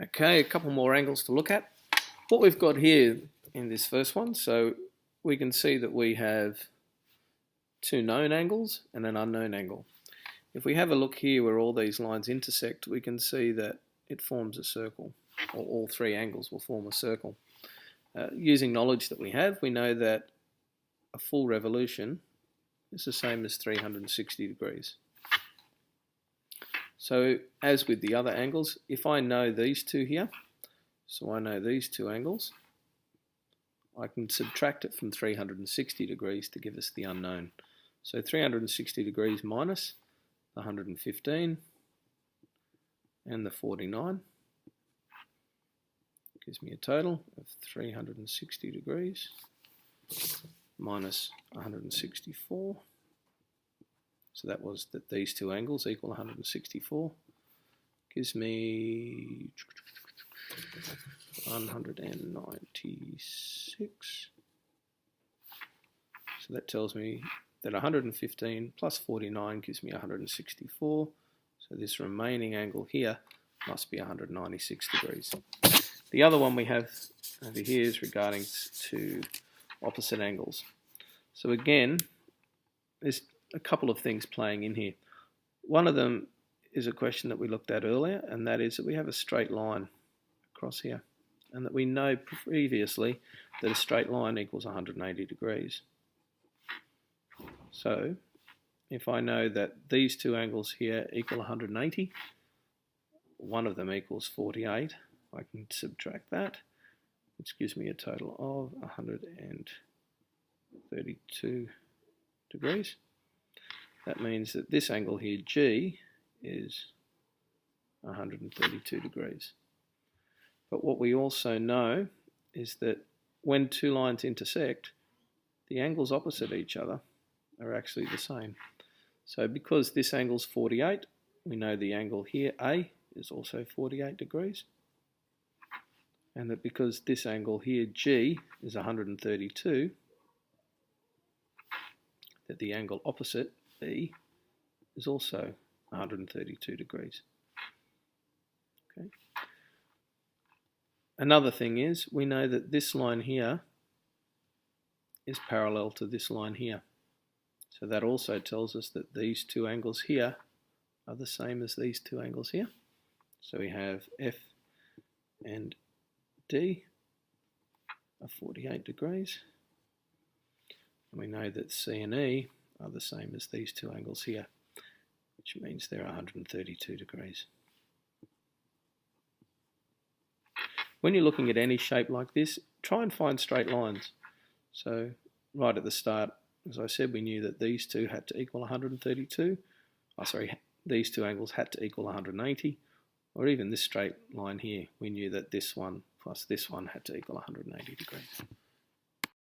Okay, a couple more angles to look at. What we've got here in this first one, so we can see that we have two known angles and an unknown angle. If we have a look here where all these lines intersect, we can see that it forms a circle, or all three angles will form a circle. Using knowledge that we have, we know that a full revolution is the same as 360 degrees. So as with the other angles, if I know these two here, so I know these two angles, I can subtract it from 360 degrees to give us the unknown. So 360 degrees minus the 115 and the 49 gives me a total of 360 degrees minus 164. So that was that these two angles equal 164. Gives me 196. So that tells me that 115 plus 49 gives me 164. So this remaining angle here must be 196 degrees. The other one we have over here is regarding to opposite angles. So again, there's a couple of things playing in here. One of them is a question that we looked at earlier, and that is that we have a straight line across here, and that we know previously that a straight line equals 180 degrees. So if I know that these two angles here equal 180, one of them equals 48, I can subtract that, which gives me a total of 132 degrees. That means that this angle here, G, is 132 degrees. But what we also know is that when two lines intersect, the angles opposite each other are actually the same. So because this angle is 48, we know the angle here, A, is also 48 degrees. And that because this angle here, G, is 132, that the angle opposite, B, is also 132 degrees. Okay. Another thing is, we know that this line here is parallel to this line here. So that also tells us that these two angles here are the same as these two angles here. So we have F and D are 48 degrees. And we know that C and E are the same as these two angles here, which means they're 132 degrees. When you're looking at any shape like this, try and find straight lines. So right at the start, as I said, we knew that these two had to equal 132. These two angles had to equal 180, or even this straight line here, we knew that this one plus this one had to equal 180 degrees.